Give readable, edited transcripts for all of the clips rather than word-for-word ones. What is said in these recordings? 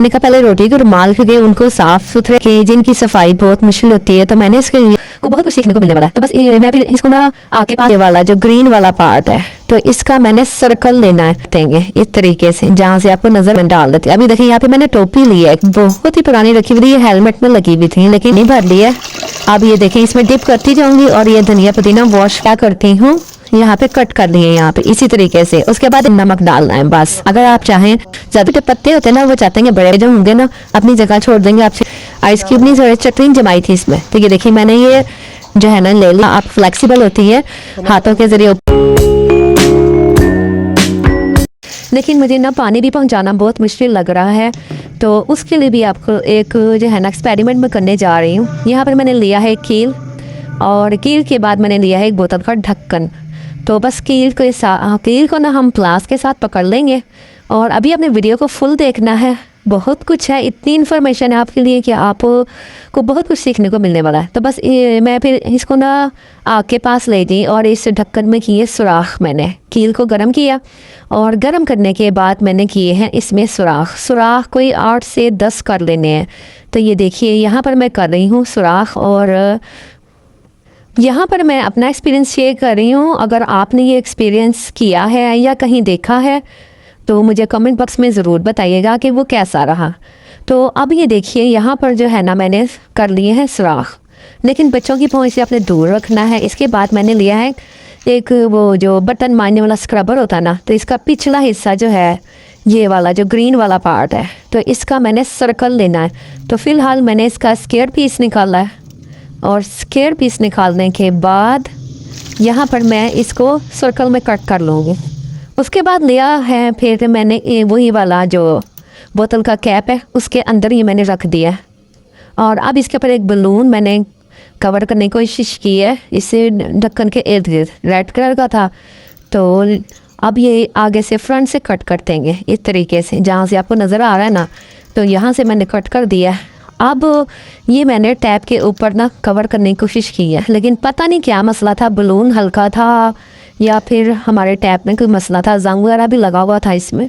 मैंने कहा पहले रोटी को रुमाल के उनको साफ सुथरे के जिनकी सफाई बहुत मुश्किल होती है, तो मैंने इसके को बहुत कुछ सीखने को मिलने वाला है। तो बस मैं फिर इसको ना आगे पास वाला जो ग्रीन वाला पार्ट है, तो इसका मैंने सर्कल लेना है देंगे इस तरीके से, जहाँ से आपको नजर में डाल देती है। अभी देखिए यहाँ पे मैंने टोपी ली है, बहुत ही पुरानी रखी हुई है, हेलमेट में लगी हुई थी लेकिन नहीं भर ली है। अब ये देखें इसमें डिप करती जाऊंगी और ये धनिया पुदीना वॉश क्या करती हूँ, यहाँ पे कट कर लिए यहाँ पे इसी तरीके से। उसके बाद नमक डालना है बस। अगर आप चाहें, ज्यादा पत्ते होते हैं ना वो चाहते हैं बड़े जो होंगे ना अपनी जगह छोड़ देंगे। आपसे आइस क्यूब नहीं थोड़ी चटनी जमाई थी इसमें, तो ये देखिए मैंने ये जो है ना ले लिया। आप फ्लेक्सिबल होती है हाथों के जरिए, लेकिन मुझे ना पानी भी पहुंचाना बहुत मुश्किल लग रहा है, तो उसके लिए भी आपको एक जो है ना एक्सपेरिमेंट में करने जा रही हूँ। यहाँ पर मैंने लिया है कील, और कील के बाद मैंने लिया है एक बोतल का ढक्कन। तो बस कील को ना हम प्लास के साथ पकड़ लेंगे। और अभी अपने वीडियो को फुल देखना है, बहुत कुछ है, इतनी इन्फॉर्मेशन है आपके लिए कि आपको बहुत कुछ सीखने को मिलने वाला है। तो बस मैं फिर इसको ना आग के पास ले गई और इस ढक्कन में किए सुराख। मैंने कील को गर्म किया और गर्म करने के बाद मैंने किए हैं इसमें सुराख कोई 8 से 10 कर लेने हैं। तो ये देखिए यहाँ पर मैं कर रही हूँ सुराख, और यहाँ पर मैं अपना एक्सपीरियंस शेयर कर रही हूँ। अगर आपने ये एक्सपीरियंस किया है या कहीं देखा है तो मुझे कमेंट बॉक्स में ज़रूर बताइएगा कि वो कैसा रहा। तो अब ये देखिए यहाँ पर जो है ना मैंने कर लिए हैं सुराख, लेकिन बच्चों की पहुँच से आपने दूर रखना है। इसके बाद मैंने लिया है एक वो जो बर्तन मांजने वाला स्क्रबर होता है ना, तो इसका पिछला हिस्सा जो है ये वाला जो ग्रीन वाला पार्ट है, तो इसका मैंने सर्कल लेना है। तो फ़िलहाल मैंने इसका स्क्वायर पीस निकाला है, और स्क्वायर पीस निकालने के बाद यहाँ पर मैं इसको सर्कल में कट कर लूँगी। उसके बाद लिया है फिर मैंने वही वाला जो बोतल का कैप है उसके अंदर ये मैंने रख दिया, और अब इसके ऊपर एक बलून मैंने कवर करने की कोशिश की है, इसे ढक्कन के इर्द गिर्द रेड कलर का था। तो अब ये आगे से फ्रंट से कट कर देंगे इस तरीके से, जहाँ से आपको नज़र आ रहा है ना, तो यहाँ से मैंने कट कर दिया। अब ये मैंने टैप के ऊपर ना कवर करने की कोशिश की है, लेकिन पता नहीं क्या मसला था, बलून हल्का था या फिर हमारे टैप में कोई मसला था, जंग वगैरह भी लगा हुआ था इसमें।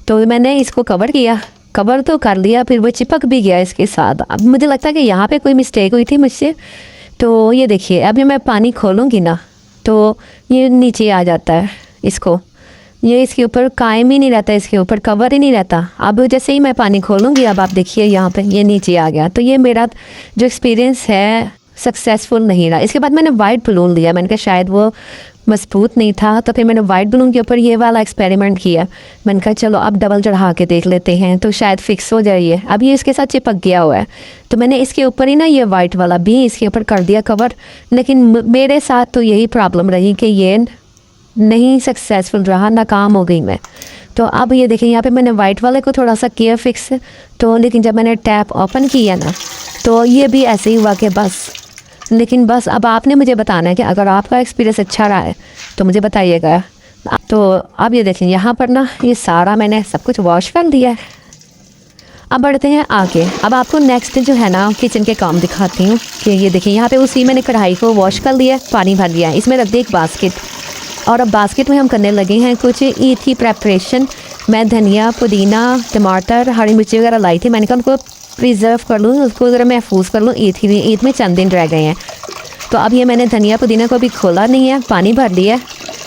तो मैंने इसको कवर तो कर लिया, फिर वो चिपक भी गया इसके साथ। अब मुझे लगता है कि यहाँ पे कोई मिस्टेक हुई थी मुझसे। तो ये देखिए अभी मैं पानी खोलूँगी ना तो ये नीचे आ जाता है, ये इसके ऊपर कायम ही नहीं रहता, इसके ऊपर कवर ही नहीं रहता। अब जैसे ही मैं पानी खोलूँगी, अब आप देखिए यहाँ पे ये नीचे आ गया। तो ये मेरा जो एक्सपीरियंस है सक्सेसफुल नहीं रहा। इसके बाद मैंने वाइट बलून लिया, मैंने कहा शायद वो मजबूत नहीं था, तो फिर मैंने वाइट बलून के ऊपर ये वाला एक्सपेरिमेंट किया। मैंने कहा चलो अब डबल चढ़ा के देख लेते हैं तो शायद फिक्स हो जाइए। अब ये इसके साथ चिपक गया हुआ है, तो मैंने इसके ऊपर ही ना ये वाइट वाला भी इसके ऊपर कर दिया कवर। लेकिन मेरे साथ तो यही प्रॉब्लम रही कि ये नहीं सक्सेसफुल रहा, नाकाम हो गई मैं। तो अब ये देखें यहाँ पे मैंने वाइट वाले को थोड़ा सा किया फिक्स, तो लेकिन जब मैंने टैप ओपन किया ना तो ये भी ऐसे ही हुआ कि लेकिन बस अब आपने मुझे बताना है कि अगर आपका एक्सपीरियंस अच्छा रहा है तो मुझे बताइएगा। तो अब ये देखें यहाँ पर ना ये सारा मैंने सब कुछ वॉश कर दिया है। अब बढ़ते हैं आगे। अब आपको नेक्स्ट जो है ना किचन के काम दिखाती हूँ कि ये देखिए यहाँ पे उसी मैंने कढ़ाई को वॉश कर लिया, पानी भर लिया, इसमें रख दी एक बास्केट, और अब बास्केट में हम करने लगे हैं कुछ ईद की प्रेपरेशन। मैं धनिया पुदीना टमाटर हरी मिर्ची वगैरह लाई थी, मैंने कहा उनको प्रिजर्व कर लूँ, उसको ज़रा महफूज कर लूँ, ईद में चंद दिन रह गए हैं। तो अब ये मैंने धनिया पुदीना को भी खोला नहीं है, पानी भर लिया।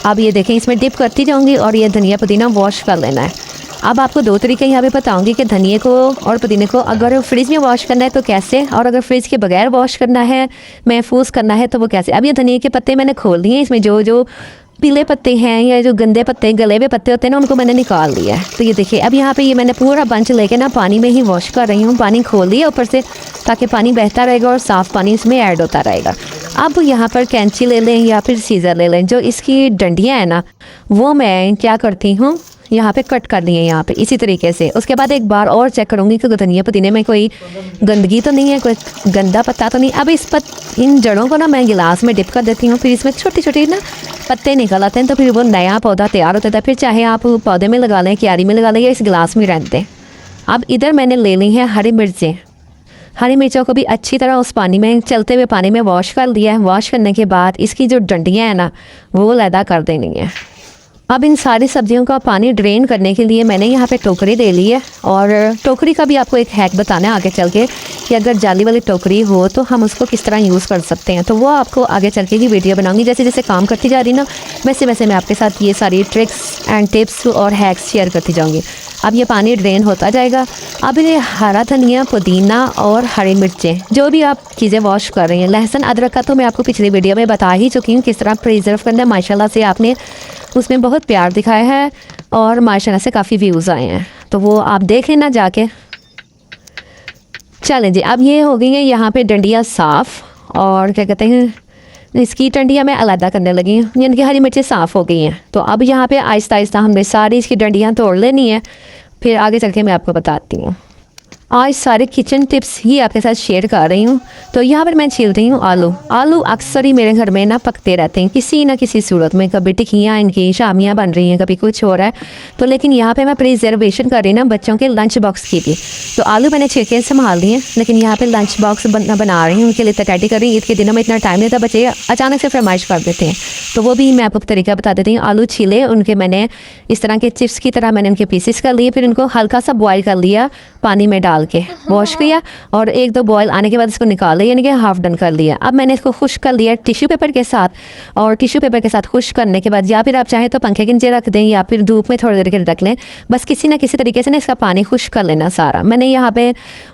अब ये देखें इसमें डिप करती जाऊँगी और ये धनिया पुदीना वॉश कर लेना है। अब आपको 2 तरीके यहाँ पे बताऊँगी कि धनिए को और पुदीने को अगर फ्रिज में वॉश करना है तो कैसे, और अगर फ्रिज के बगैर वॉश करना है, महफूज करना है तो वो कैसे। अब ये धनिए के पत्ते मैंने खोल दिए, इसमें जो पीले पत्ते हैं या जो गंदे पत्ते गले हुए पत्ते होते हैं ना उनको मैंने निकाल लिया है। तो ये देखिए अब यहाँ पे ये मैंने पूरा बंच लेके ना पानी में ही वॉश कर रही हूँ, पानी खोल दिया ऊपर से ताकि पानी बहता रहेगा और साफ़ पानी इसमें ऐड होता रहेगा। अब यहाँ पर कैंची ले लें या फिर सीज़र ले लें, जो इसकी डंडियाँ हैं ना वो मैं क्या करती हूँ यहाँ पे कट कर दी है यहाँ पे इसी तरीके से। उसके बाद एक बार और चेक करूँगी कि धनिया पुदीने में कोई गंदगी तो नहीं है, कोई गंदा पत्ता तो नहीं। अब इन जड़ों को ना मैं गिलास में डिप कर देती हूँ, फिर इसमें छोटी छोटी ना पत्ते निकल आते हैं, तो फिर वो नया पौधा तैयार होता है। फिर चाहे आप पौधे में लगा लें, क्यारी में लगा लें या इस गिलास में रहते हैं। अब इधर मैंने ले ली है हरी मिर्चें, हरी मिर्चों को भी अच्छी तरह उस पानी में चलते हुए पानी में वॉश कर लिया है। वॉश करने के बाद इसकी जो डंडियाँ हैं ना वो अलहदा कर देनी है। अब इन सारी सब्जियों का पानी ड्रेन करने के लिए मैंने यहाँ पे टोकरी ले ली है। और टोकरी का भी आपको एक हैक बताना है आगे चल के कि अगर जाली वाली टोकरी हो तो हम उसको किस तरह यूज़ कर सकते हैं। तो वो आपको आगे चल के ही वीडियो बनाऊंगी। जैसे जैसे काम करती जा रही ना वैसे वैसे मैं आपके साथ ये सारी ट्रिक्स एंड टिप्स और हैक्स शेयर करती जाऊँगी। अब ये पानी ड्रेन होता जाएगा। अब ये हरा धनिया, पुदीना और हरी मिर्चें जो भी आप चीज़ें वॉश कर रही हैं, लहसुन अदरक का तो मैं आपको पिछली वीडियो में बता ही चुकी हूँ किस तरह प्रिजर्व करना है। माशाल्लाह से आपने उसमें बहुत प्यार दिखाया है और माशाल्लाह से काफ़ी व्यूज़ आए हैं, तो वो आप देख लेना जाके। चलें जी, अब ये हो गई हैं यहाँ पे डंडियाँ साफ़ और क्या कहते हैं इसकी डंडियाँ मैं अलग करने लगी हूँ, यानी कि हरी मिर्चें साफ़ हो गई हैं। तो अब यहाँ पे आहिस्ता आहिस्ता हमने सारी इसकी डंडियाँ तोड़ लेनी है, फिर आगे चल के मैं आपको बताती हूँ। आज सारे किचन टिप्स ही आपके साथ शेयर कर रही हूँ। तो यहाँ पर मैं छील रही हूँ आलू अक्सर ही मेरे घर में ना पकते रहते हैं किसी ना किसी सूरत में। कभी टिक्कियाँ इनकी शामियाँ बन रही हैं, कभी कुछ हो रहा है। तो लेकिन यहाँ पे मैं प्रिजर्वेशन कर रही ना बच्चों के लंच बॉक्स की भी। तो आलू मैंने छिलके संभाल दिए, लेकिन यहाँ पे लंच बॉक्स बना रही हूँ, उनके लिए तैयारी कर रही हूँ। ईद के दिनों में इतना टाइम नहीं था, बच्चे अचानक से फरमाइश कर देते हैं। तो वो भी मैं आपको तरीका बता देती हूँ। आलू छीले, उनके मैंने इस तरह के चिप्स की तरह मैंने उनके पीसेस कर लिए, फिर उनको हल्का सा बॉयल कर लिया पानी में डाल के, वॉश किया और एक दो बॉयल आने के बाद इसको निकाल लिया, यानी कि हाफ डन कर लिया। अब मैंने इसको खुश्क कर लिया टिश्यू पेपर के साथ, और टिश्यू पेपर के साथ खुश्क करने के बाद या फिर आप चाहें तो पंखे के नीचे रख दें या फिर धूप में थोड़ी देर के रख लें। बस किसी ना किसी तरीके से ना इसका पानी खुश्क कर लेना सारा। मैंने यहाँ पे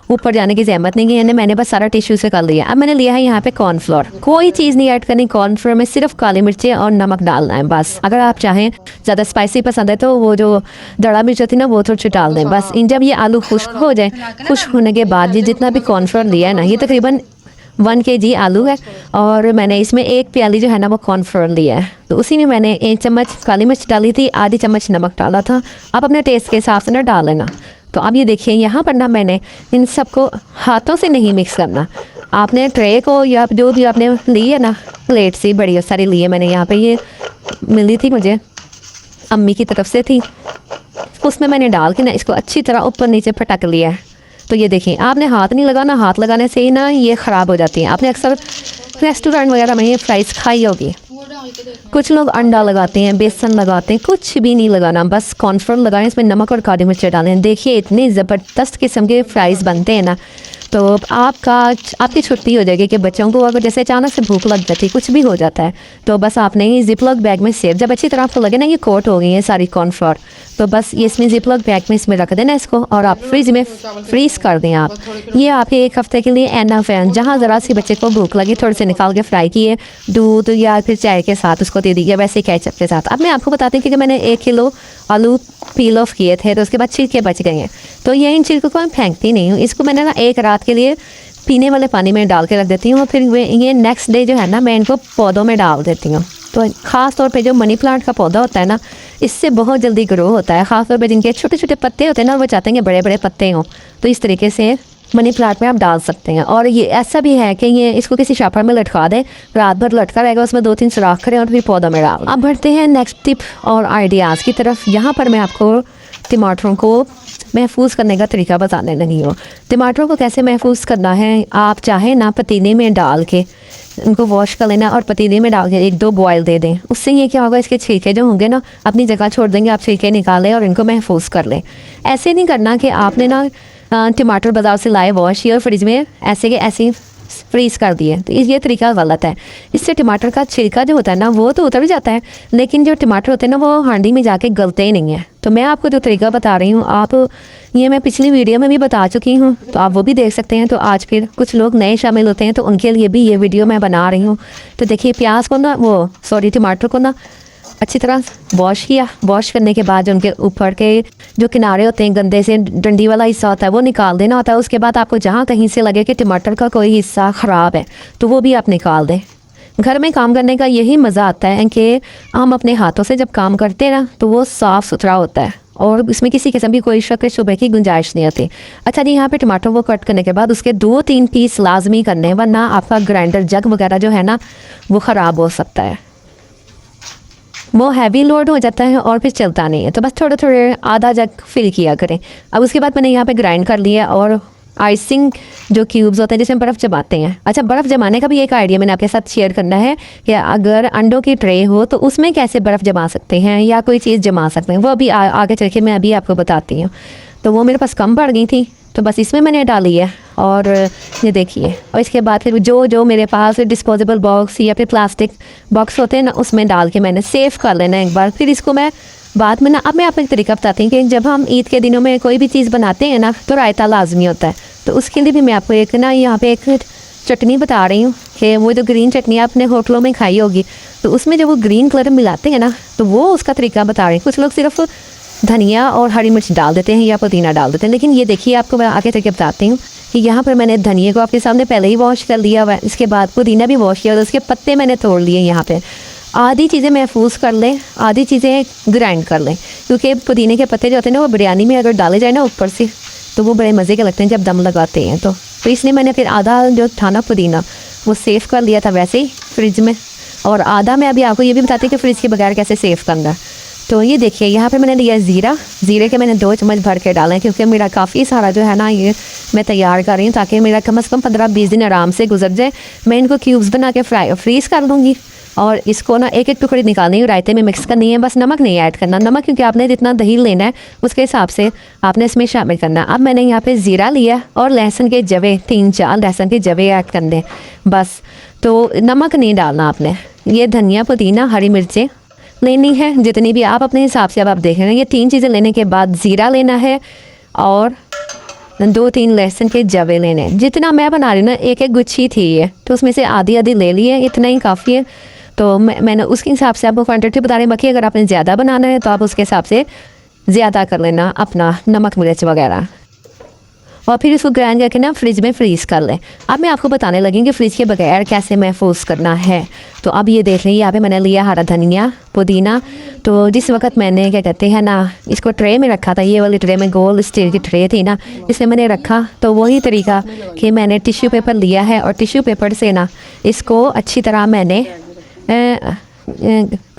ऊपर जाने की जहमत नहीं की, मैंने बस सारा टिश्यू से कर लिया। अब मैंने लिया है यहाँ पे कॉर्नफ्लोर, कोई चीज़ नहीं ऐड करनी। कॉर्नफ्लोर में सिर्फ काली मिर्चें और नमक डालना है बस। अगर आप चाहें ज़्यादा स्पाइसी पसंद है तो वो जो दड़ा मिर्च होती है ना वो थोड़ी डाल दें बस। इन जब ये आलू खुश्क हो जाए, खुश्क होने के बाद ये जितना भी कॉर्नफ्लोर लिया है ना, ये तकरीबन 1 kg आलू है और मैंने इसमें 1 प्याली जो है ना वो कॉर्नफ्लोर लिया है। तो उसी में मैंने 1 चम्मच काली मिर्च डाली थी, आधी चम्मच नमक डाला था। आप अपने टेस्ट के हिसाब से ना डाल लेना। तो अब ये देखिए यहाँ पर ना मैंने इन सबको हाथों से नहीं मिक्स करना। आपने ट्रे को या जो भी आपने ली है ना, प्लेट सी बड़ी सारी ली है मैंने, यहाँ पे ये मिली थी मुझे, अम्मी की तरफ से थी, उसमें मैंने डाल के ना इसको अच्छी तरह ऊपर नीचे पटक लिया है। तो ये देखिए आपने हाथ नहीं लगाना, हाथ लगाने से ही ना ये ख़राब हो जाती हैं। आपने अक्सर रेस्टोरेंट वगैरह में ये फ्राइज़ खाई होगी, कुछ लोग अंडा लगाते हैं, बेसन लगाते हैं, कुछ भी नहीं लगाना, बस कॉर्नफ्लोर लगाएं, इसमें नमक और काली मिर्च डालें। देखिए इतने ज़बरदस्त किस्म के फ्राइज़ बनते हैं ना। तो आपकी छुट्टी हो जाएगी कि बच्चों को अगर जैसे अचानक से भूख लग जाती है, कुछ भी हो जाता है, तो बस आपने ये जिपलॉक बैग में सेव, जब अच्छी तरह आपको लगे ना ये कोट हो गई है सारी कॉर्नफ्लोर, तो बस ये इसमें जिपलॉक बैग में इसमें रख देना इसको और आप फ्रिज में फ्रीज़ कर दें आप। ये आपके 1 हफ्ते के लिए एनफ है। जहाँ ज़रा सी बच्चे को भूख लगी थोड़े से निकाल के फ्राई किए, दूध या फिर चाय के साथ उसको दे दीजिए, वैसे केचप के साथ। अब मैं आपको बताती हूँ कि मैंने 1 किलो आलू पील ऑफ किए थे, तो उसके बाद छिलके बच गए हैं। तो ये इन छिलकों को मैं फेंकती नहीं हूँ, इसको मैंने ना 1 रात के लिए पीने वाले पानी में डाल के रख देती हूँ। फिर ये नेक्स्ट डे जो है ना मैं इनको पौधों में डाल देती हूँ। तो ख़ास तौर पे जो मनी प्लांट का पौधा होता है ना, इससे बहुत जल्दी ग्रो होता है। ख़ास तौर पे जिनके छोटे छोटे पत्ते होते हैं ना, वो चाहते हैं कि बड़े बड़े पत्ते हों, तो इस तरीके से मनी प्लांट में आप डाल सकते हैं। और ये ऐसा भी है कि ये इसको किसी शापर में लटका दें, रात भर लटका रहेगा, उसमें 2-3 सुराख करें और फिर पौधों में डाल। अब बढ़ते हैं नेक्स्ट टिप और आइडियाज़ की तरफ। यहाँ पर मैं आपको टमाटरों को महफूज करने का तरीका बताने लगी हूँ। टमाटरों को कैसे महफूज करना है, आप चाहें ना पतीले में डाल के उनको वॉश कर लेना और पतीले में डाल के 1-2 बॉयल दे दें। उससे ये क्या होगा, इसके छिलके जो होंगे ना अपनी जगह छोड़ देंगे, आप छिलके निकालें और इनको महफूज कर लें। ऐसे नहीं करना कि आपने ना टमाटर बाज़ार से लाए, वॉश किए और फ्रिज में ऐसे के ऐसे फ्रीज़ कर दिए, तो ये तरीका गलत है। इससे टमाटर का छिलका जो होता है ना वो तो उतर भी जाता है, लेकिन जो टमाटर होते हैं ना वो हांडी में जाके गलते ही नहीं है। तो मैं आपको जो तरीका बता रही हूँ, आप ये मैं पिछली वीडियो में भी बता चुकी हूँ, तो आप वो भी देख सकते हैं। तो आज फिर कुछ लोग नए शामिल होते हैं तो उनके लिए भी ये वीडियो मैं बना रही हूँ। तो देखिए प्याज को ना टमाटर को ना अच्छी तरह वॉश किया। वॉश करने के बाद उनके ऊपर के जो किनारे होते हैं, गंदे से डंडी वाला हिस्सा होता है, वो निकाल देना होता है। उसके बाद आपको जहाँ कहीं से लगे कि टमाटर का कोई हिस्सा ख़राब है तो वो भी आप निकाल दें। घर में काम करने का यही मज़ा आता है कि हम अपने हाथों से जब काम करते हैं ना तो वो साफ़ सुथरा होता है और इसमें किसी किस्म की कोई शक शुबह की गुंजाइश नहीं होती। अच्छा जी, यहाँ पे टमाटर को कट करने के बाद उसके 2-3 पीस लाजमी करने, वरना आपका ग्राइंडर जग वगैरह जो है ना वो ख़राब हो सकता है, वो हैवी लोड हो जाता है और फिर चलता नहीं है। तो बस थोड़े थोड़े आधा जग फिल किया करें। अब उसके बाद मैंने यहाँ पे ग्राइंड कर लिया और आइसिंग जो क्यूब्स होते हैं जिसमें बर्फ़ जमाते हैं। अच्छा, बर्फ़ जमाने का भी एक आइडिया मैंने आपके साथ शेयर करना है कि अगर अंडों की ट्रे हो तो उसमें कैसे बर्फ़ जमा सकते हैं या कोई चीज़ जमा सकते हैं, वो अभी आगे चल के मैं अभी आपको बताती हूँ। तो वो मेरे पास कम पड़ गई थी तो बस इसमें मैंने डाली है और ये देखिए। और इसके बाद फिर जो मेरे पास डिस्पोजेबल बॉक्स या फिर प्लास्टिक बॉक्स होते हैं ना, उसमें डाल के मैंने सेव कर लेना एक बार। फिर इसको मैं बाद में ना, अब मैं आपको एक तरीका बताती हूँ कि जब हम ईद के दिनों में कोई भी चीज़ बनाते हैं ना तो रायता लाजमी होता है। तो उसके लिए भी मैं आपको एक ना यहाँ पे एक चटनी बता रही हूँ कि वो जो ग्रीन चटनी आपने होटलों में खाई होगी, तो उसमें जब वो ग्रीन कलर मिलाते हैं ना तो वो उसका तरीका बता रही हूँ। कुछ लोग सिर्फ धनिया और हरी मिर्च डाल देते हैं या पुदीना डाल देते हैं, लेकिन ये देखिए आपको मैं आगे तरीके बताती हूँ कि यहाँ पर मैंने धनिया को आपके सामने पहले ही वॉश कर लिया हुआ है, इसके बाद पुदीना भी वॉश किया और उसके पत्ते मैंने तोड़ लिए। यहाँ पे आधी चीज़ें महफूज कर लें, आधी चीज़ें ग्राइंड कर लें, क्योंकि पुदीने के पत्ते जो होते हैं ना वो बिरयानी में अगर डाले जाए ना ऊपर से तो वो बड़े मज़े के लगते हैं जब दम लगाते हैं। तो इसलिए मैंने फिर आधा जो था ना पुदीना वो सेव कर लिया था वैसे ही फ्रिज में, और आधा मैं अभी आपको ये भी बताती हूँ कि फ्रिज के बगैर कैसे सेव करना है। तो ये देखिए यहाँ पे मैंने लिया ज़ीरा, ज़ीरे के मैंने 2 चम्मच भर के डाले क्योंकि मेरा काफ़ी सारा जो है ना ये मैं तैयार कर रही हूँ ताकि मेरा कम से कम 15-20 दिन आराम से गुजर जाए। मैं इनको क्यूब्स बना के फ्रीज़ कर लूँगी और इसको ना एक एक टुकड़ी निकालनी है, रायते में मिक्स करनी है। बस नमक नहीं ऐड करना, नमक क्योंकि आपने जितना दही लेना है उसके हिसाब से आपने इसमें शामिल करना। अब मैंने यहाँ पे ज़ीरा लिया और लहसुन के जवे 3-4 लहसुन के जवे ऐड करने बस। तो नमक नहीं डालना आपने। ये धनिया, पुदीना, हरी मिर्चें लेनी है जितनी भी आप अपने हिसाब से अब आप देख रहे हैं। ये 3 चीज़ें लेने के बाद ज़ीरा लेना है और 2-3 लहसुन के जवे लेने हैं। जितना मैं बना रही हूँ ना, एक गुच्छी थी ये, तो उसमें से आधी ले ली है, इतना ही काफ़ी है। तो मैंने उसके हिसाब से आपको क्वांटिटी बता रही हूँ। बाकी अगर आपने ज़्यादा बनाना है तो आप उसके हिसाब से ज़्यादा कर लेना अपना नमक मिर्च वगैरह, और फिर इसको ग्राइंड करके ना फ्रिज में फ्रीज़ कर लें। अब मैं आपको बताने लगी कि फ्रिज के बगैर कैसे महफूज करना है। तो अब ये देख लें, यहाँ पे मैंने लिया हरा धनिया, पुदीना। तो जिस वक्त मैंने क्या कहते हैं ना इसको ट्रे में रखा था, ये वाली ट्रे में गोल स्टील की ट्रे थी ना, इसमें मैंने रखा। तो वही तरीका कि मैंने टिश्यू पेपर लिया है और टिश्यू पेपर से ना इसको अच्छी तरह मैंने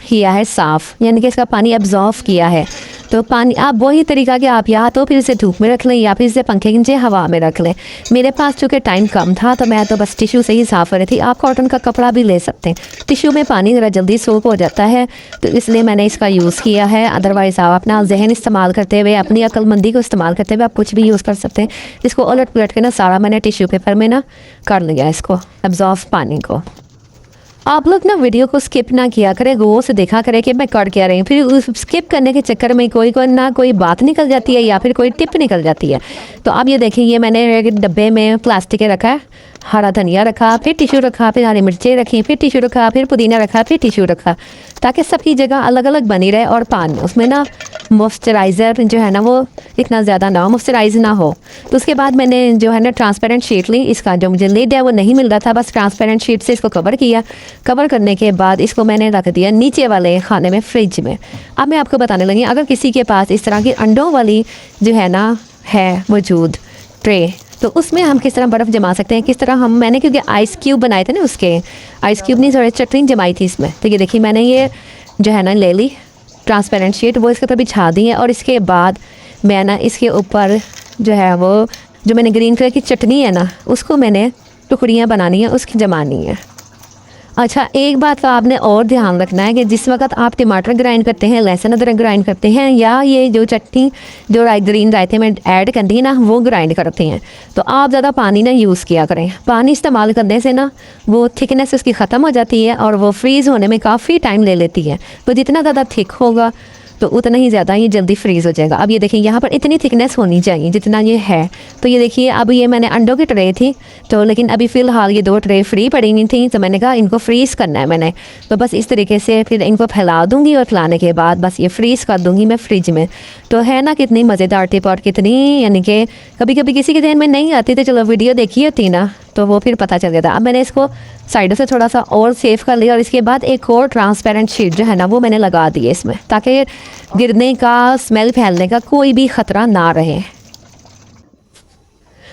किया है साफ़, यानी कि इसका पानी एब्जॉर्व किया है। तो पानी आप वही तरीका कि आप या तो फिर इसे धूप में रख लें या फिर इसे पंखे के नीचे हवा में रख लें। मेरे पास चूँकि टाइम कम था तो मैं तो बस टिश्यू से ही साफ़ कर रही थी। आप कॉटन का कपड़ा भी ले सकते हैं, टिश्यू में पानी ज़रा जल्दी सोख हो जाता है तो इसलिए मैंने इसका यूज़ किया है। अदरवाइज़ आप अपना जहन इस्तेमाल करते हुए, अपनी अक्लमंदी को इस्तेमाल करते हुए आप कुछ भी यूज़ कर सकते हैं। इसको उलट पुलट के ना सारा मैंने टिश्यू पेपर में ना कर लिया इसको एब्जॉर्व पानी को। आप लोग ना वीडियो को स्किप ना किया करें, गौर से देखा करें कि मैं कर क्या रही हूँ। फिर उस स्किप करने के चक्कर में कोई बात निकल जाती है या फिर कोई टिप निकल जाती है। तो अब ये देखें, ये मैंने डब्बे में प्लास्टिक के रखा है, हरा धनिया रखा, फिर टिश्यू रखा, फिर हरी मिर्चें रखी, फिर टिश्यू रखा, फिर पुदीना रखा, फिर टिश्यू रखा, ताकि सबकी जगह अलग अलग बनी रहे और पानी उसमें ना मॉइस्चराइज़र जो है ना वो इतना ज़्यादा ना हो, मॉइस्चराइज ना हो। तो उसके बाद मैंने जो है ना ट्रांसपेरेंट शीट ली, इसका जो मुझे लिड है वो नहीं मिल रहा था, बस ट्रांसपेरेंट शीट से इसको कवर किया। कवर करने के बाद इसको मैंने रख दिया नीचे वाले खाने में, फ्रिज में। अब मैं आपको बताने लगी, अगर किसी के पास इस तरह की अंडों वाली जो है ना है मौजूद ट्रे, तो उसमें हम किस तरह बर्फ़ जमा सकते हैं, किस तरह मैंने क्योंकि आइस क्यूब बनाए थे ना, उसके आइस क्यूब नहीं थोड़े चटनी जमाई थी इसमें। तो ये देखिए मैंने ये जो है ना ले ली ट्रांसपेरेंट शीट, वो इसके ऊपर बिछा दी है और इसके बाद मैं ना इसके ऊपर जो है वो जो मैंने ग्रीन कलर की चटनी है ना उसको मैंने टुकड़ियाँ बनानी है, उसकी जमानी है। अच्छा, एक बात का आपने और ध्यान रखना है कि जिस वक्त आप टमाटर ग्राइंड करते हैं, लहसुन अदरक ग्राइंड करते हैं या ये जो चटनी जो ग्रीन रायते में ऐड करती है ना वो ग्राइंड करते हैं, तो आप ज़्यादा पानी ना यूज़ किया करें। पानी इस्तेमाल करने से ना वो थिकनेस उसकी ख़त्म हो जाती है और वो फ्रीज़ होने में काफ़ी टाइम ले लेती है। तो जितना ज़्यादा थिक होगा तो उतना ही ज़्यादा ये जल्दी फ्रीज़ हो जाएगा। अब ये देखिए यहाँ पर इतनी थिकनेस होनी चाहिए जितना ये है। तो ये देखिए अब ये मैंने अंडों की ट्रे थी तो, लेकिन अभी फ़िलहाल ये 2 ट्रे फ्री पड़ी हुई थी, तो मैंने कहा इनको फ्रीज़ करना है मैंने। तो बस इस तरीके से फिर इनको फैला दूँगी और फैलाने के बाद बस ये फ्रीज़ कर दूँगी मैं फ्रिज में। तो है ना कितनी मज़ेदार टिप और कितनी, यानी कि कभी कभी किसी के ध्यान में नहीं आती तो चलो वीडियो देखी होती ना तो वो फिर पता चल जाता। अब मैंने इसको साइडों से थोड़ा सा और सेव कर लिया और इसके बाद एक और ट्रांसपेरेंट शीट जो है ना वो मैंने लगा दी है इसमें, ताकि गिरने का, स्मेल फैलने का कोई भी ख़तरा ना रहे।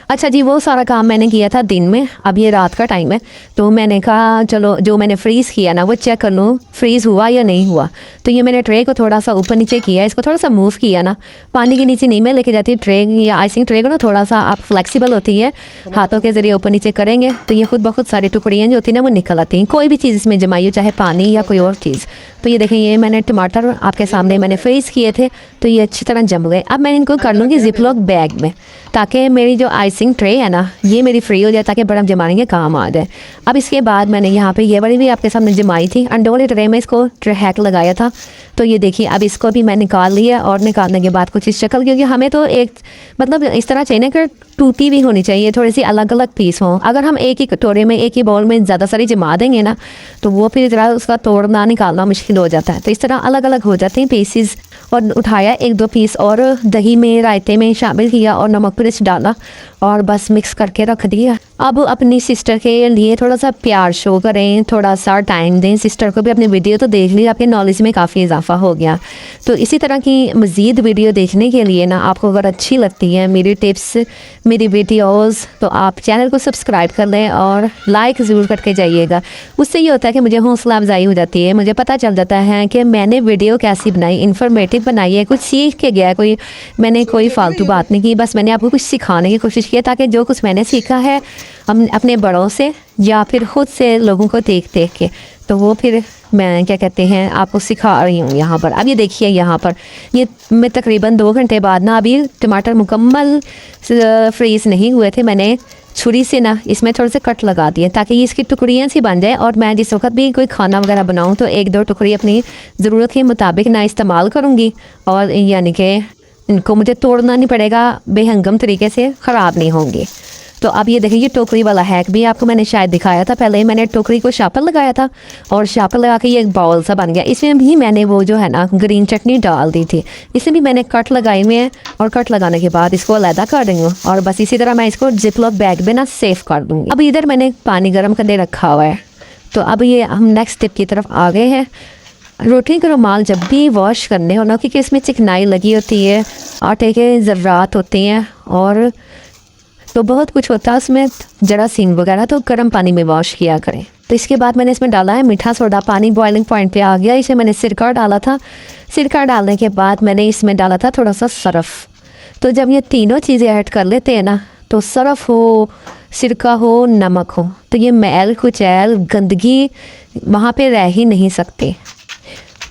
अच्छा जी, वो सारा काम मैंने किया था दिन में, अब ये रात का टाइम है, तो मैंने कहा चलो जो मैंने फ्रीज़ किया ना वो चेक कर लूँ फ्रीज़ हुआ या नहीं हुआ। तो ये मैंने ट्रे को थोड़ा सा ऊपर नीचे किया, इसको थोड़ा सा मूव किया ना, पानी के नीचे नहीं मैं लेके जाती ट्रे या आइसिंग ट्रे को ना, थोड़ा सा आप फ्लेक्सिबल होती है, हाथों के ज़रिए ऊपर नीचे करेंगे तो ये खुद बहुत सारी टुकड़ियाँ जो होती हैं ना वो निकल आती हैं, कोई भी चीज़ इसमें जमाई हो, चाहे पानी या कोई और चीज़। तो ये देखें, ये मैंने टमाटर आपके सामने मैंने फ्रीज़ किए थे तो ये अच्छी तरह जम गए। अब मैं इनको कर लूँगी जिपलॉक बैग में, ताकि मेरी जो आइसिंग ट्रे है ना ये मेरी फ्री हो जाए, ताकि बर्फ़ जमाने के काम आ जाए। अब इसके बाद मैंने यहाँ पे ये वाली भी आपके सामने जमाई थी, अंडोले ट्रे में इसको हैक लगाया था। तो ये देखिए अब इसको भी मैं निकाल लिया, और निकालने के बाद कुछ इस शक्ल, क्योंकि हमें तो एक मतलब इस तरह चाहिए ना कि टूटी भी होनी चाहिए, थोड़ी सी अलग अलग पीस हों। अगर हम एक ही कटोरे में एक ही बाउल में ज़्यादा सारी जमा देंगे ना तो वो फिर ज़रा उसका तोड़ना निकालना मुश्किल हो जाता है। तो इस तरह अलग अलग हो जाते हैं पीसीज। और उठाया एक दो पीस और दही में रायते में शामिल किया और नमक मिर्च डाला और बस मिक्स करके रख दिया। अब अपनी सिस्टर के लिए थोड़ा सा प्यार शो करें, थोड़ा सा टाइम दें। सिस्टर को भी अपनी वीडियो तो देख ली, आपके नॉलेज में काफ़ी इजाफा हो गया। तो इसी तरह की मज़ीद वीडियो देखने के लिए ना, आपको अगर अच्छी लगती है मेरी टिप्स, मेरी वीडियोस, तो आप चैनल को सब्सक्राइब कर लें और लाइक ज़रूर करके जाइएगा। उससे ये होता है कि मुझे हौसला अफजाई हो जाती है, मुझे पता चल जाता है कि मैंने वीडियो कैसी बनाई, इन्फॉर्मेटिव बनाई है, कुछ सीख के गया, मैंने कोई फालतू बात नहीं की, बस मैंने आपको कुछ सिखाने की कोशिश की, ताकि जो कुछ मैंने सीखा है हम अपने बड़ों से या फिर ख़ुद से लोगों को देख देख के, तो वो फिर मैं क्या कहते हैं आपको सिखा रही हूँ यहाँ पर। अब ये देखिए यहाँ पर ये मैं तकरीबन 2 घंटे बाद ना, अभी टमाटर मुकम्मल फ्रीज़ नहीं हुए थे, मैंने छुरी से ना इसमें थोड़े से कट लगा दिए ताकि ये इसकी टुकड़ियाँ सी बन जाए, और मैं जिस वक्त भी कोई खाना वगैरह बनाऊँ तो 1-2 टुकड़ी अपनी ज़रूरत के मुताबिक ना इस्तेमाल करूँगी, और यानी कि इनको मुझे तोड़ना नहीं पड़ेगा, बेहंगम तरीके से ख़राब नहीं होंगे। तो अब ये देखिए, ये टोकरी वाला हैक भी आपको मैंने शायद दिखाया था पहले। मैंने टोकरी को शापर लगाया था और शापर लगा के ये एक बाउल सा बन गया। इसमें भी मैंने वो जो है ना ग्रीन चटनी डाल दी थी, इसमें भी मैंने कट लगाए हुए हैं, और कट लगाने के बाद इसको अलहदा कर रही हूँ, और बस इसी तरह मैं इसको जिपलॉक बैग में ना सेफ कर दूँगी। अब इधर मैंने पानी गर्म करने रखा हुआ है। तो अब ये हम नेक्स्ट टिप की तरफ आ गए हैं। रोटी के रुमाल जब भी वॉश करने हो ना, क्योंकि इसमें चिकनाई लगी होती है, आटे के ज़र्रात होते हैं और तो बहुत कुछ होता है उसमें, जरासीम वगैरह, तो गर्म पानी में वॉश किया करें। तो इसके बाद मैंने इसमें डाला है मीठा सोडा, पानी बॉइलिंग पॉइंट पे आ गया, इसे मैंने सिरका डाला था। सिरका डालने के बाद मैंने इसमें डाला था थोड़ा सा सरफ़। तो जब ये तीनों चीज़ें ऐड कर लेते हैं ना, तो सरफ़ हो, सिरका हो, नमक हो, तो ये मैल कुचैल गंदगी वहाँ पे रह ही नहीं सकती।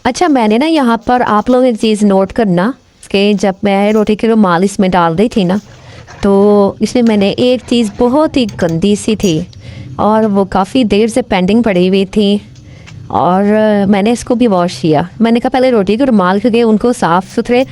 अच्छा, मैंने ना यहाँ पर आप लोग एक चीज़ नोट करना कि जब मैं रोटी के रुमाल इसमें डाल रही थी ना, तो इसमें मैंने एक चीज़ बहुत ही गंदी सी थी और वो काफ़ी देर से पेंडिंग पड़ी हुई थी, और मैंने इसको भी वॉश किया। मैंने कहा पहले रोटी के रुमाल, क्योंकि उनको साफ़ सुथरे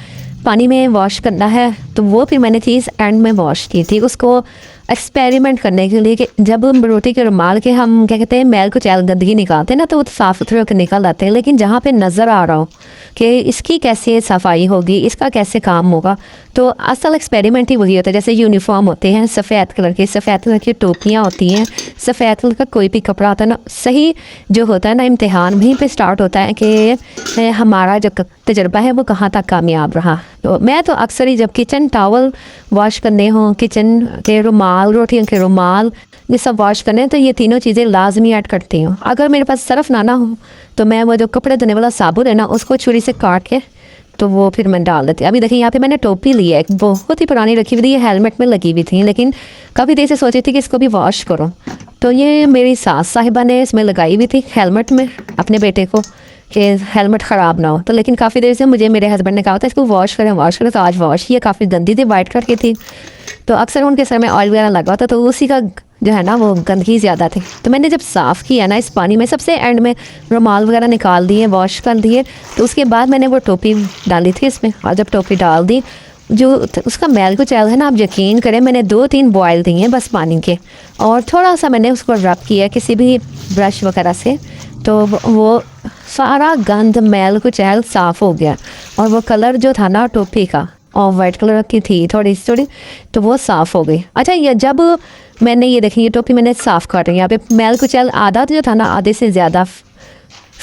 पानी में वॉश करना है, तो वो फिर मैंने चीज़ एंड में वॉश की थी, उसको एक्सपेरिमेंट करने के लिए कि जब रोटी के रुमाल के हम क्या कहते हैं मैल कुचैल गंदगी निकालते हैं ना, तो वो साफ़ सुथरे होकर निकल आते हैं। लेकिन जहाँ पे नज़र आ रहा हो कि इसकी कैसे सफाई होगी, इसका कैसे काम होगा, तो असल एक्सपेरिमेंट ही वही होता है। जैसे यूनिफॉर्म होते हैं सफ़ेद कलर की टोपियाँ होती हैं, सफ़ेद कलर का कोई भी कपड़ा होता है ना, सही जो होता है ना इम्तिहान वहीं पे स्टार्ट होता है कि हमारा जो तजर्बा है वो कहाँ तक कामयाब रहा। तो मैं तो अक्सर ही जब किचन टॉवल वॉश करने हों, किचन के रुमाल, रोटियों के रुमाल, ये सब वॉश करने, तो ये तीनों चीज़ें लाजमी ऐड करती हूँ। अगर मेरे पास सरफ ना हो तो मैं वो जो कपड़े धोने वाला साबुन है ना, उसको छुरी से काट के तो वो फिर मैं डाल देती। अभी देखिए यहाँ पे मैंने टोपी ली है, बहुत ही पुरानी रखी हुई थी, ये हेलमेट में लगी हुई थी, लेकिन काफ़ी देर से सोची थी कि इसको भी वॉश करूँ। तो ये मेरी सास साहिबा ने इसमें लगाई हुई थी हेलमेट में अपने बेटे को कि हेलमेट ख़राब ना हो। तो लेकिन काफ़ी देर से मुझे मेरे हस्बैंड ने कहा था इसको वॉश करें, तो आज वॉश किया। काफ़ी गंदी थी, वाइट कलर की थी, तो अक्सर उनके सर में ऑयल वगैरह लगा होता, तो उसी का जो है ना वो गंदगी ज़्यादा थी। तो मैंने जब साफ़ किया ना इस पानी में, सबसे एंड में रुमाल वगैरह निकाल दिए, वॉश कर दिए, तो उसके बाद मैंने वो टोपी डाली थी इसमें, और जब टोपी डाल दी, जो उसका मैल कुचैल है ना, आप यकीन करें मैंने 2-3 बॉयल दिए हैं बस पानी के, और थोड़ा सा मैंने उसको रब किया किसी भी ब्रश वगैरह से, तो वो सारा गंद मैल कुचैल साफ़ हो गया, और वो कलर जो था ना टोपी का, और वाइट कलर की थी थोड़ी, तो वो साफ़ हो गई। अच्छा, ये जब मैंने ये देखी, ये टोपी मैंने साफ़ कर रही हूँ, यहाँ पे मैल कुचैल आधा जो था ना, आधे से ज़्यादा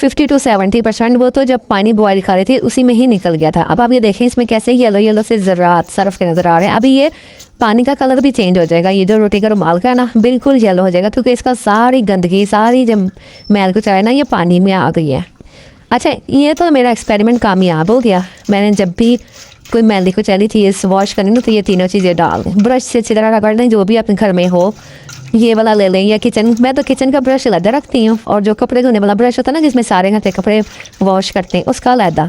50 to 70%, वो तो जब पानी बॉयल कर रहे थे उसी में ही निकल गया था। अब आप ये देखें इसमें कैसे येलो येलो से ज़रात सरफ के नज़र आ रहे हैं। अभी ये पानी का कलर भी चेंज हो जाएगा, ये जो रोटी का रुमाल का है ना बिल्कुल येलो हो जाएगा, क्योंकि इसका सारी गंदगी सारी जब मैल कुछ है ना ये पानी में आ गई है। अच्छा, ये तो मेरा एक्सपेरिमेंट कामयाब हो गया। मैंने जब भी कोई मैली को चली चीज़ वॉश करनी ना तो ये तीनों चीज़ें डाल दें, ब्रश से अच्छी तरह रगड़ लें, जो भी अपने घर में हो ये वाला ले लें, या किचन, मैं तो किचन का ब्रश अलग रखती हूँ, और जो कपड़े धोने वाला ब्रश होता है ना जिसमें सारे घंटे कपड़े वॉश करते हैं उसका अलग,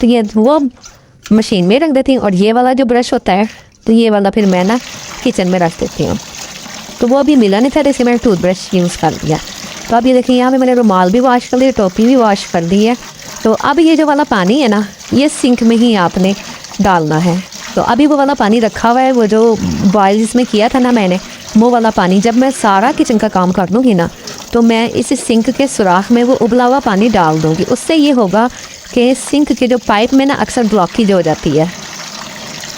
तो ये वो मशीन में रख देती हूँ। और ये वाला जो ब्रश होता है तो ये वाला फिर मैं ना किचन में रख देती हूँ। तो वो अभी मिला नहीं था, इसलिए मैंने टूथ ब्रश यूज़ कर लिया। तो अब ये देखिए यहाँ पे मैंने रुमाल भी वॉश कर लिया, टोपी भी वॉश कर दी है। तो अब ये जो वाला पानी है ना ये सिंक में ही आपने डालना है। तो अभी वो वाला पानी रखा हुआ है, वो जो बॉयल जिसमें किया था ना मैंने, वो वाला पानी जब मैं सारा किचन का काम कर लूँगी ना तो मैं इस सिंक के सुराख में वो उबला हुआ पानी डाल दूँगी। उससे ये होगा कि सिंक के जो पाइप में ना अक्सर ब्लॉकेज हो जाती है,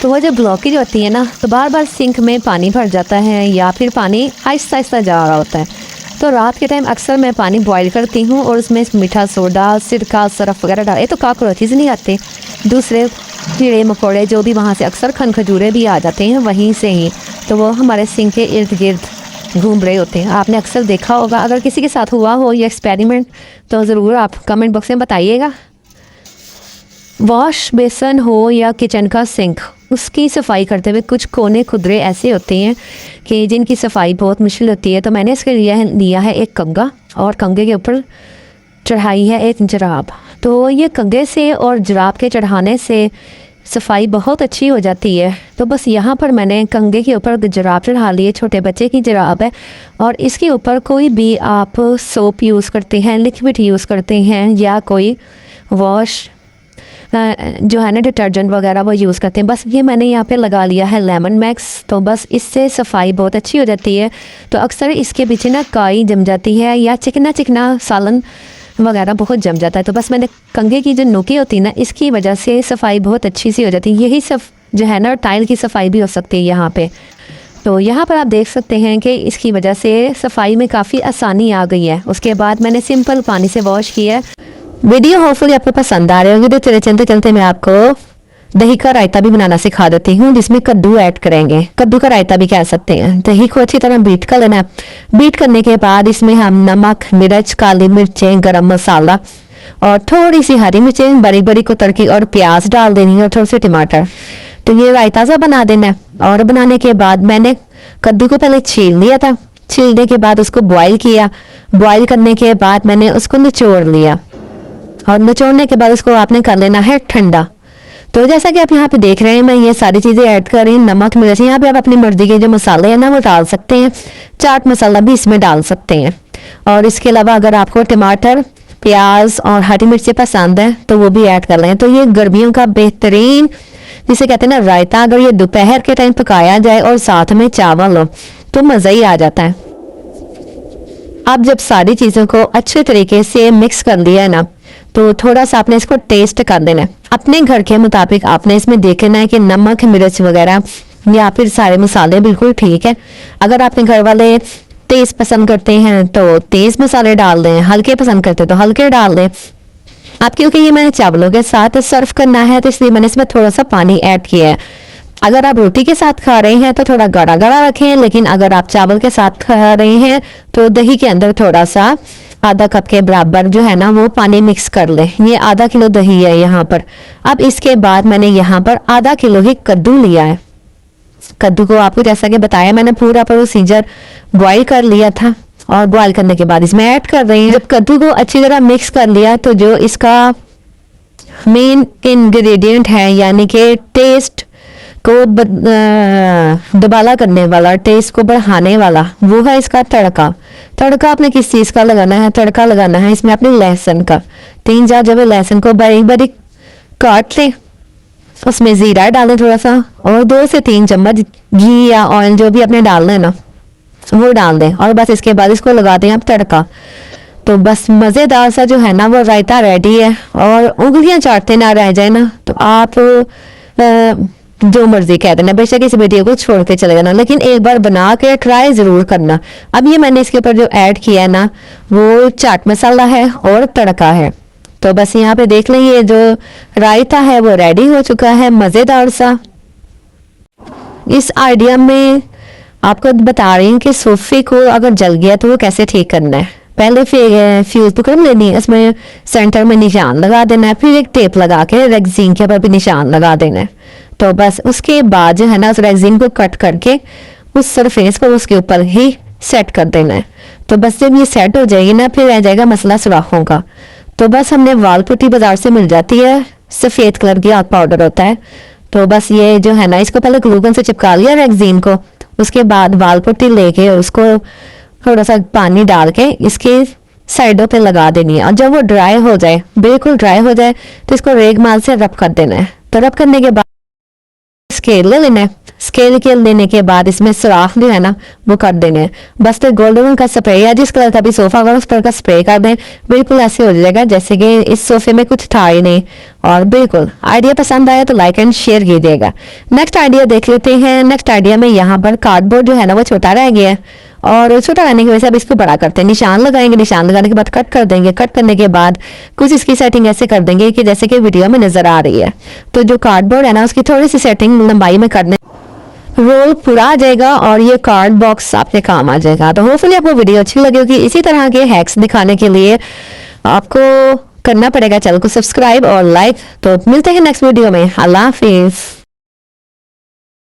तो वो जब ब्लॉकेज होती है ना तो बार बार सिंक में पानी भर जाता है या फिर पानी आहिस्ता आहिस्ता जा रहा होता है। तो रात के टाइम अक्सर मैं पानी बॉईल करती हूँ और उसमें मीठा सोडा, सिरका, सरफ वगैरह डाल, ये तो काकरोचेज़ नहीं आते, दूसरे कीड़े मकोड़े जो भी वहाँ से अक्सर खजूरे भी आ जाते हैं वहीं से ही, तो वो हमारे सिंक के इर्द गिर्द घूम रहे होते हैं। आपने अक्सर देखा होगा, अगर किसी के साथ हुआ हो ये एक्सपेरिमेंट तो ज़रूर आप कमेंट बॉक्स में बताइएगा। वॉश बेसन हो या किचन का सिंक, उसकी सफाई करते हुए कुछ कोने खुदरे ऐसे होते हैं कि जिनकी सफाई बहुत मुश्किल होती है। तो मैंने इसके लिया है एक कंगा और कंगे के ऊपर चढ़ाई है एक जराब। तो ये कंगे से और जराब के चढ़ाने से सफाई बहुत अच्छी हो जाती है। तो बस यहाँ पर मैंने कंगे के ऊपर जराब चढ़ा लिए, छोटे बच्चे की जराब है, और इसके ऊपर कोई भी आप सोप यूज़ करते हैं, लिक्विड यूज़ करते हैं या कोई वॉश जो है ना डिटर्जेंट वगैरह वो यूज़ करते हैं, बस ये मैंने यहाँ पे लगा लिया है लेमन मैक्स। तो बस इससे सफाई बहुत अच्छी हो जाती है। तो अक्सर इसके पीछे ना काई जम जाती है या चिकना चिकना सालन वगैरह बहुत जम जाता है। तो बस मैंने कंगे की जो नोकी होती है ना इसकी वजह से सफाई बहुत अच्छी सी हो जाती है। यही सब जो है ना टाइल की सफाई भी हो सकती है यहाँ पे। तो यहाँ पर आप देख सकते हैं कि इसकी वजह से सफाई में काफ़ी आसानी आ गई है। उसके बाद मैंने सिंपल पानी से वॉश किया है। वीडियो होपफुली आपको पसंद आ रही होगी। तो चलते चलते मैं आपको दही का रायता भी बनाना सिखा देती हूँ, जिसमें कद्दू ऐड करेंगे। कद्दू का रायता भी कह सकते हैं। दही को अच्छी तरह बीट कर लेना है। बीट करने के बाद इसमें हम नमक, मिर्च, काली मिर्चें, गरम मसाला और थोड़ी सी हरी मिर्चें बड़ी बड़ी को तड़की और प्याज डाल देनी है और थोड़े से टमाटर। तो ये रायता सा बना देना है। और बनाने के बाद मैंने कद्दू को पहले छील लिया था। छीलने के बाद उसको बॉयल किया। बॉयल करने के बाद मैंने उसको निचोड़ लिया और निचोड़ने के बाद उसको आपने कर लेना है ठंडा। तो जैसा कि आप यहाँ पे देख रहे हैं मैं ये सारी चीज़ें ऐड कर रही हूँ। नमक, मिर्च, यहाँ पे आप अपनी मर्जी के जो मसाले हैं ना वो डाल सकते हैं। चाट मसाला भी इसमें डाल सकते हैं। और इसके अलावा अगर आपको टमाटर, प्याज और हरी मिर्ची पसंद है तो वो भी ऐड कर लें। तो ये गर्मियों का बेहतरीन जिसे कहते हैं ना रायता, अगर ये दोपहर के टाइम पकाया जाए और साथ में चावल हो तो मज़ा ही आ जाता है। आप जब सारी चीज़ों को अच्छे तरीके से मिक्स कर लिया है ना तो थोड़ा सा आपने इसको टेस्ट कर देना है। अपने घर के मुताबिक आपने इसमें देखना है कि नमक, मिर्च वगैरह या फिर सारे मसाले बिल्कुल ठीक है। अगर आपके घर वाले तेज़ पसंद करते हैं तो तेज़ मसाले डाल दें, हल्के पसंद करते हैं तो हल्के डाल दें। आप क्योंकि ये मैंने चावलों के साथ सर्व करना है तो इसलिए मैंने इसमें थोड़ा सा पानी ऐड किया है। अगर आप रोटी के साथ खा रहे हैं तो थोड़ा गाढ़ा गाढ़ा रखें, लेकिन अगर आप चावल के साथ खा रहे हैं तो दही के अंदर थोड़ा सा आधा कप के बराबर जो है ना वो पानी मिक्स कर ले। ये आधा किलो दही है यहाँ पर। अब इसके बाद मैंने यहाँ पर आधा किलो ही कद्दू लिया है। कद्दू को आपको जैसा कि बताया मैंने पूरा प्रोसीजर बॉईल कर लिया था और बॉईल करने के बाद इसमें ऐड कर रही हूँ। जब कद्दू को अच्छी तरह मिक्स कर लिया तो जो इसका मेन इंग्रेडिएंट है यानी कि टेस्ट को दुबाला करने वाला, टेस्ट को बढ़ाने वाला, वो है इसका तड़का। तड़का आपने किस चीज़ का लगाना है? तड़का लगाना है इसमें अपने लहसुन का। 3-4 जब लहसुन को बारीक बारीक काट लें, उसमें ज़ीरा डालें थोड़ा सा और 2 से 3 चम्मच घी या ऑयल जो भी आपने डालना है ना वो डाल दें और बस इसके बाद इसको लगा दें आप तड़का। तो बस मज़ेदार सा जो है ना वो रायता रेडी है। और उंगलियां चाटते ना रह जाए ना तो आप जो मर्जी कह देना, बेशक इस वीडियो को छोड़ के चले जाना, लेकिन एक बार बना के ट्राई ज़रूर करना। अब ये मैंने इसके ऊपर जो ऐड किया है ना, वो चाट मसाला है और तड़का है। तो बस यहाँ पे देख लें, ये जो रायता है वो रेडी हो चुका है, मज़ेदार सा। इस आइडिया में आपको बता रही हूँ कि सोफे को अगर जल गया तो वो कैसे ठीक करना है। पहले फिर फ्यूज बुकरम लेनी है, इसमें सेंटर में निशान लगा देना है, फिर एक टेप लगा के रेगजीन के ऊपर भी निशान लगा देना है। तो बस उसके बाद जो है ना, उस रेगजीन को कट करके उस सरफेस पर उसके ऊपर ही सेट कर देना है। तो बस जब ये सेट हो जाएगी ना, फिर रह जाएगा मसला सुराखों का। तो बस हमने वाल पुट्टी बाजार से मिल जाती है, सफ़ेद कलर की आग पाउडर होता है। तो बस ये जो है ना, इसको पहले ग्लू गन से चिपका लिया रेगजीन को, उसके बाद वाल पुट्टी लेके उसको थोड़ा सा पानी डाल के इसके साइडों पे लगा देनी है। और जब वो ड्राई हो जाए, बिल्कुल ड्राई हो जाए, तो इसको रेगमाल से रब कर देना है। तो रब करने के बाद स्केल ले लेना है। स्केल के लेने के बाद इसमें सुराख जो है ना वो कर देने हैं। बस तो गोल्डन का स्प्रे या जिस कलर का भी सोफा होगा उस कलर का स्प्रे कर दें, बिल्कुल ऐसे हो जाएगा जैसे कि इस सोफे में कुछ था ही नहीं। और बिल्कुल आइडिया पसंद आया तो लाइक एंड शेयर कीजिएगा। नेक्स्ट आइडिया देख लेते हैं। नेक्स्ट आइडिया में यहाँ पर कार्डबोर्ड जो है ना वो छोटा रह गया है, और छोटा रहने की वजह से अब इसको बड़ा करते हैं। निशान लगाएंगे, निशान लगाने के बाद कट कर देंगे। कट करने के बाद कुछ इसकी सेटिंग ऐसे कर देंगे कि जैसे कि वीडियो में नजर आ रही है। तो जो कार्डबोर्ड है ना उसकी थोड़ी सी सेटिंग लंबाई में करने, रोल पूरा आ जाएगा और ये कार्ड बॉक्स आपके काम आ जाएगा। तो होपफुली आपको वीडियो अच्छी लगी होगी। इसी तरह के हैक्स दिखाने के लिए आपको करना पड़ेगा चैनल को सब्सक्राइब और लाइक। तो मिलते हैं नेक्स्ट वीडियो में। अल्लाह हाफिज।